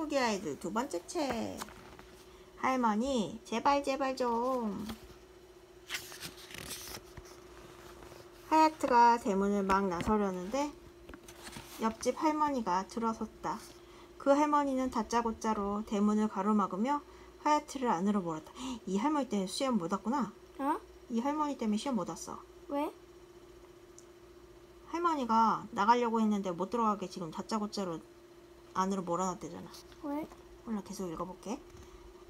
거북이 아이들 두 번째 책. 할머니, 제발 좀. 하야트가 대문을 막 나서려는데 옆집 할머니가 들어섰다. 그 할머니는 다짜고짜로 대문을 가로막으며 하야트를 안으로 몰았다. 이 할머니 때문에 시험 못 왔구나. 어? 이 할머니 때문에 시험 못 왔어. 왜? 할머니가 나가려고 했는데 못 들어가게 지금 다짜고짜로 안으로 몰아놨대잖아. 왜? 몰라, 계속 읽어볼게.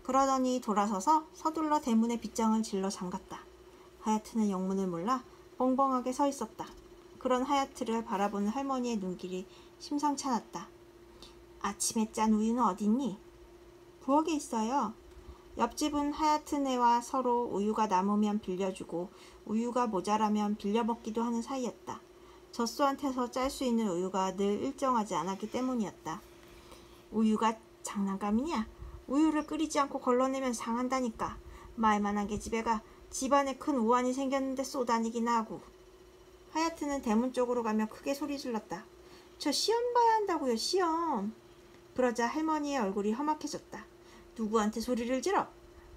그러더니 돌아서서 서둘러 대문의 빗장을 질러 잠갔다. 하야트는 영문을 몰라 벙벙하게 서 있었다. 그런 하야트를 바라보는 할머니의 눈길이 심상찮았다. 아침에 짠 우유는 어딨니? 부엌에 있어요. 옆집은 하야트네와 서로 우유가 남으면 빌려주고 우유가 모자라면 빌려먹기도 하는 사이였다. 젖소한테서 짤 수 있는 우유가 늘 일정하지 않았기 때문이었다. 우유가 장난감이냐? 우유를 끓이지 않고 걸러내면 상한다니까. 말만한 계집애가 집안에 큰 우환이 생겼는데 쏘다니긴 하고. 하야트는 대문 쪽으로 가며 크게 소리 질렀다. 저 시험 봐야 한다고요, 시험. 그러자 할머니의 얼굴이 험악해졌다. 누구한테 소리를 질러?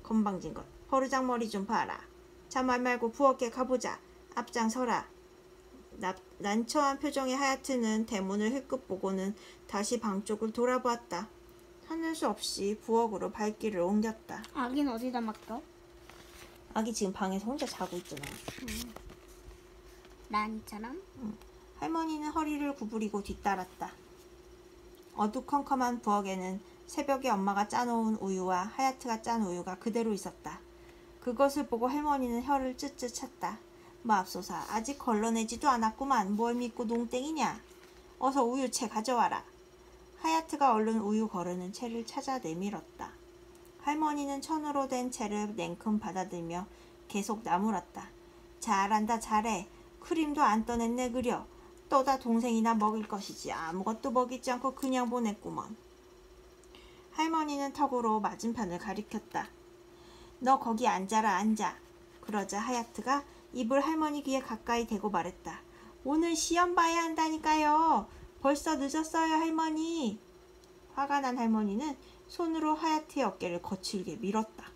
건방진 것. 버르장머리 좀 봐라. 자, 말 말고 부엌에 가보자. 앞장서라. 난처한 표정의 하야트는 대문을 힐끗 보고는 다시 방 쪽을 돌아보았다. 하는 수 없이 부엌으로 발길을 옮겼다. 아기는 어디다 맡겨? 아기 지금 방에서 혼자 자고 있잖아. 난이처럼? 할머니는 허리를 구부리고 뒤따랐다. 어두컴컴한 부엌에는 새벽에 엄마가 짜놓은 우유와 하야트가 짠 우유가 그대로 있었다. 그것을 보고 할머니는 혀를 쯧쯧 찼다. 맙소사, 아직 걸러내지도 않았구만. 뭘 믿고 농땡이냐. 어서 우유채 가져와라. 하야트가 얼른 우유 거르는 채를 찾아 내밀었다. 할머니는 천으로 된 채를 냉큼 받아들며 계속 나무랐다. 잘한다, 잘해. 크림도 안 떠냈네 그려. 또다 동생이나 먹일 것이지 아무것도 먹이지 않고 그냥 보냈구먼. 할머니는 턱으로 맞은편을 가리켰다. 너 거기 앉아라, 앉아. 그러자 하야트가 입을 할머니 귀에 가까이 대고 말했다. 오늘 시험 봐야 한다니까요. 벌써 늦었어요, 할머니. 화가 난 할머니는 손으로 하야트의 어깨를 거칠게 밀었다.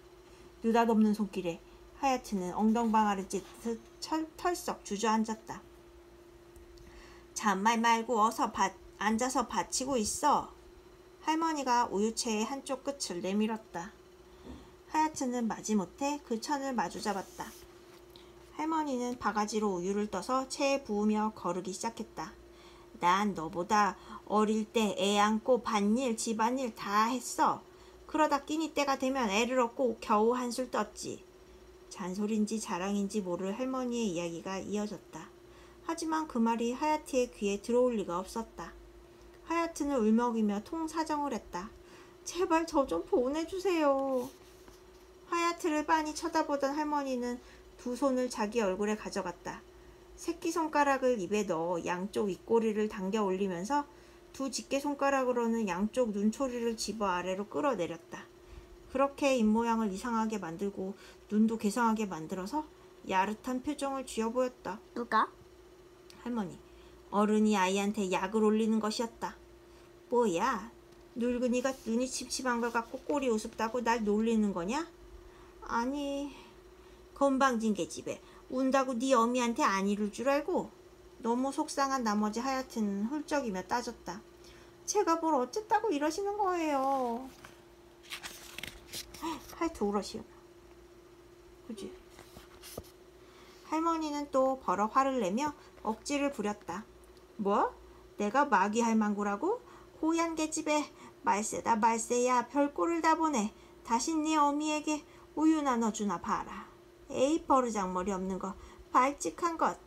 느닷없는 손길에 하야트는 엉덩방아를 찢듯 털썩 주저앉았다. 잔말 말고 어서 앉아서 받치고 있어. 할머니가 우유채의 한쪽 끝을 내밀었다. 하야트는 마지못해 그 천을 마주잡았다. 할머니는 바가지로 우유를 떠서 체에 부으며 거르기 시작했다. 난 너보다 어릴 때 애 안고 밭일, 집안일 다 했어. 그러다 끼니 때가 되면 애를 얻고 겨우 한술 떴지. 잔소리인지 자랑인지 모를 할머니의 이야기가 이어졌다. 하지만 그 말이 하야트의 귀에 들어올 리가 없었다. 하야트는 울먹이며 통사정을 했다. 제발 저 좀 보내주세요. 하야트를 빤히 쳐다보던 할머니는 두 손을 자기 얼굴에 가져갔다. 새끼손가락을 입에 넣어 양쪽 입꼬리를 당겨 올리면서 두 집게손가락으로는 양쪽 눈초리를 집어 아래로 끌어내렸다. 그렇게 입모양을 이상하게 만들고 눈도 괴상하게 만들어서 야릇한 표정을 쥐어 보였다. 누가? 할머니. 어른이 아이한테 약을 올리는 것이었다. 뭐야? 늙은이가 눈이 칩칩한 걸 갖고 꼴이 우습다고 날 놀리는 거냐? 아니, 건방진 계집애. 운다고 네 어미한테 안 이룰 줄 알고? 너무 속상한 나머지 하야트는 훌쩍이며 따졌다. 제가 뭘 어쨌다고 이러시는 거예요. 하여튼 울으시오. 그치? 할머니는 또 버럭 화를 내며 억지를 부렸다. 뭐? 내가 마귀 할망구라고? 호얀 계집애. 말세다 말세야. 별꼴을 다 보네. 다시 네 어미에게 우유 나눠주나 봐라. 에이 버르장머리 없는 거. 발칙한 것.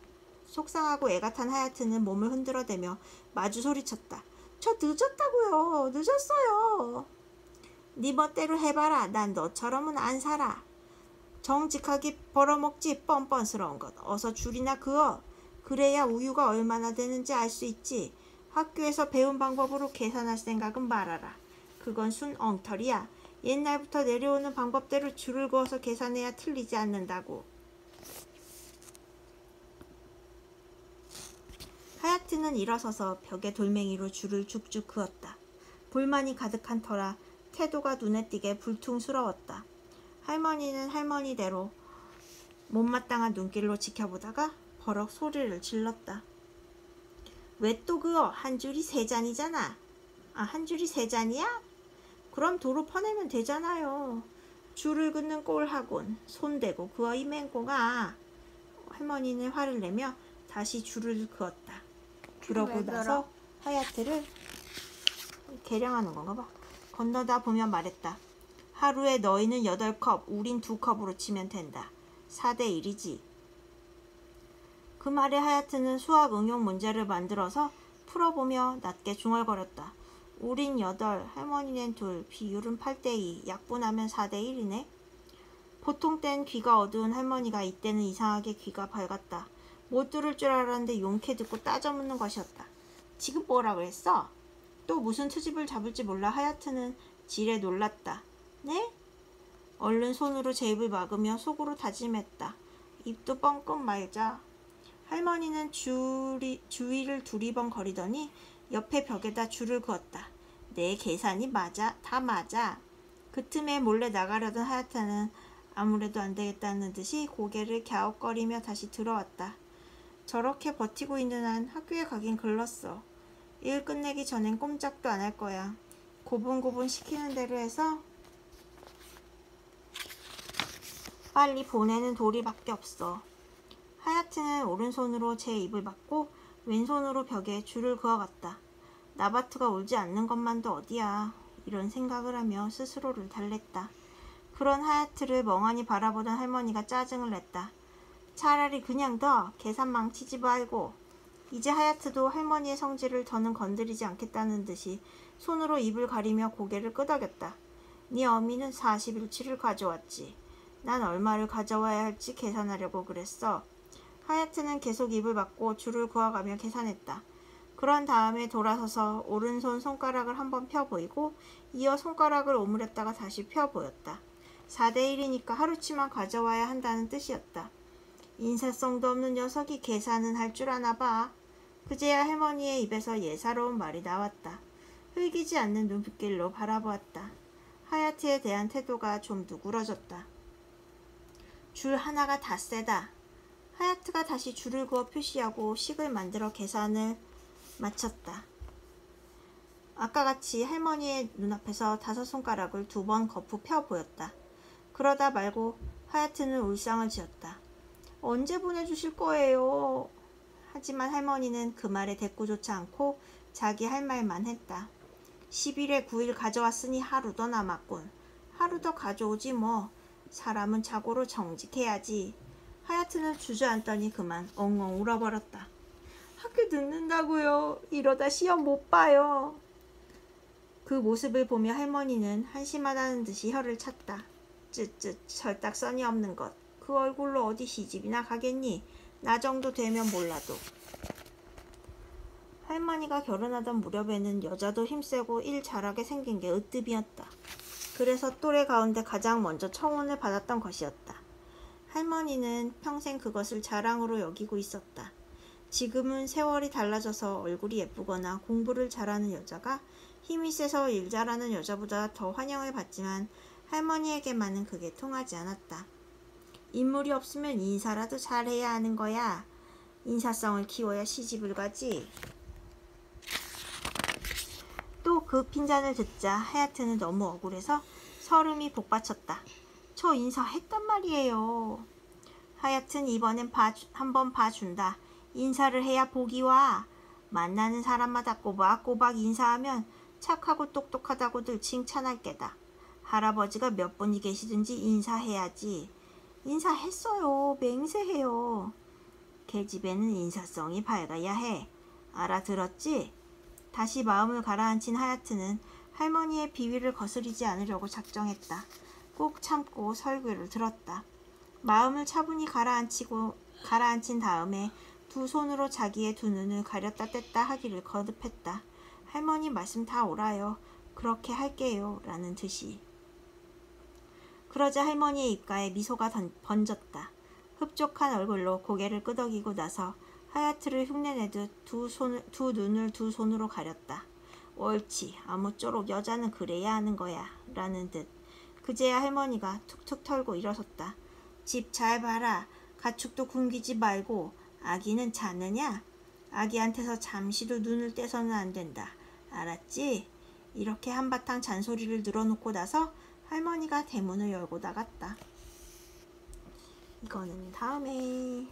속상하고 애가 탄 하야트는 몸을 흔들어대며 마주 소리쳤다. 저 늦었다고요. 늦었어요. 네 멋대로 해봐라. 난 너처럼은 안 살아. 정직하게 벌어먹지 뻔뻔스러운 것. 어서 줄이나 그어. 그래야 우유가 얼마나 되는지 알 수 있지. 학교에서 배운 방법으로 계산할 생각은 말아라. 그건 순 엉터리야. 옛날부터 내려오는 방법대로 줄을 그어서 계산해야 틀리지 않는다고. 하야트는 일어서서 벽에 돌멩이로 줄을 쭉쭉 그었다. 불만이 가득한 터라 태도가 눈에 띄게 불퉁스러웠다. 할머니는 할머니대로 못마땅한 눈길로 지켜보다가 버럭 소리를 질렀다. 왜 또 그어? 한 줄이 세 잔이잖아. 아, 한 줄이 세 잔이야? 그럼 도로 퍼내면 되잖아요. 줄을 긋는 꼴하곤 손대고 그어 이 맹공아. 할머니는 화를 내며 다시 줄을 그었다. 그러고 나서 하얏트를 계량하는 건가 봐. 건너다 보며 말했다. 하루에 너희는 8컵, 우린 2컵으로 치면 된다. 4대 1이지. 그 말에 하얏트는 수학 응용 문제를 만들어서 풀어보며 낮게 중얼거렸다. 우린 8, 할머니는 2, 비율은 8대 2, 약분하면 4대 1이네. 보통 땐 귀가 어두운 할머니가 이때는 이상하게 귀가 밝았다. 못 들을 줄 알았는데 용케 듣고 따져 묻는 것이었다. 지금 뭐라 그랬어? 또 무슨 트집을 잡을지 몰라 하얏트는 지레 놀랐다. 네? 얼른 손으로 제 입을 막으며 속으로 다짐했다. 입도 뻥끗 말자. 할머니는 주위를 두리번 거리더니 옆에 벽에다 줄을 그었다. 내 계산이 맞아. 다 맞아. 그 틈에 몰래 나가려던 하얏트는 아무래도 안 되겠다는 듯이 고개를 갸웃거리며 다시 들어왔다. 저렇게 버티고 있는 한 학교에 가긴 글렀어. 일 끝내기 전엔 꼼짝도 안 할 거야. 고분고분 시키는 대로 해서 빨리 보내는 도리밖에 없어. 하얏트는 오른손으로 제 입을 막고 왼손으로 벽에 줄을 그어갔다. 나바트가 울지 않는 것만도 어디야. 이런 생각을 하며 스스로를 달랬다. 그런 하얏트를 멍하니 바라보던 할머니가 짜증을 냈다. 차라리 그냥 둬. 계산 망치지 말고. 이제 하얏트도 할머니의 성질을 더는 건드리지 않겠다는 듯이 손으로 입을 가리며 고개를 끄덕였다. 네 어미는 41치를 가져왔지. 난 얼마를 가져와야 할지 계산하려고 그랬어. 하얏트는 계속 입을 막고 줄을 그어가며 계산했다. 그런 다음에 돌아서서 오른손 손가락을 한번 펴 보이고 이어 손가락을 오므렸다가 다시 펴 보였다. 4대 1이니까 하루치만 가져와야 한다는 뜻이었다. 인사성도 없는 녀석이 계산은 할 줄 아나 봐. 그제야 할머니의 입에서 예사로운 말이 나왔다. 흘기지 않는 눈빛길로 바라보았다. 하얏트에 대한 태도가 좀 누그러졌다. 줄 하나가 다 세다. 하얏트가 다시 줄을 그어 표시하고 식을 만들어 계산을 마쳤다. 아까같이 할머니의 눈앞에서 5손가락을 2번 거푸 펴 보였다. 그러다 말고 하얏트는 울상을 지었다. 언제 보내주실 거예요? 하지만 할머니는 그 말에 대꾸조차 않고 자기 할 말만 했다. 10일에 9일 가져왔으니 하루 더 남았군. 하루 더 가져오지 뭐. 사람은 자고로 정직해야지. 하얏트는 주저앉더니 그만 엉엉 울어버렸다. 학교 늦는다고요. 이러다 시험 못 봐요. 그 모습을 보며 할머니는 한심하다는 듯이 혀를 찼다. 쯧쯧 철딱서니 없는 것. 그 얼굴로 어디 시집이나 가겠니? 나 정도 되면 몰라도. 할머니가 결혼하던 무렵에는 여자도 힘세고 일 잘하게 생긴 게 으뜸이었다. 그래서 또래 가운데 가장 먼저 청혼을 받았던 것이었다. 할머니는 평생 그것을 자랑으로 여기고 있었다. 지금은 세월이 달라져서 얼굴이 예쁘거나 공부를 잘하는 여자가 힘이 세서 일 잘하는 여자보다 더 환영을 받지만 할머니에게만은 그게 통하지 않았다. 인물이 없으면 인사라도 잘해야 하는 거야. 인사성을 키워야 시집을 가지. 또 그 핀잔을 듣자 하얏트는 너무 억울해서 설움이 복받쳤다. 저 인사했단 말이에요. 하여튼 이번엔 한번 봐준다. 인사를 해야 복이 와. 만나는 사람마다 꼬박꼬박 인사하면 착하고 똑똑하다고들 칭찬할 게다. 할아버지가 몇 분이 계시든지 인사해야지. 인사했어요. 맹세해요. 계집애는 인사성이 밝아야 해. 알아들었지? 다시 마음을 가라앉힌 하얏트는 할머니의 비위를 거스르지 않으려고 작정했다. 꼭 참고 설교를 들었다. 마음을 차분히 가라앉힌 다음에 두 손으로 자기의 두 눈을 가렸다 뗐다 하기를 거듭했다. 할머니 말씀 다 옳아요. 그렇게 할게요. 라는 듯이. 그러자 할머니의 입가에 미소가 번졌다. 흡족한 얼굴로 고개를 끄덕이고 나서 하얏트를 흉내내듯 두 눈을 두 손으로 가렸다. 옳지. 아무쪼록 여자는 그래야 하는 거야. 라는 듯. 그제야 할머니가 툭툭 털고 일어섰다. 집 잘 봐라. 가축도 굶기지 말고. 아기는 자느냐? 아기한테서 잠시도 눈을 떼서는 안 된다. 알았지? 이렇게 한바탕 잔소리를 늘어놓고 나서 할머니가 대문을 열고 나갔다. 이거는 다음에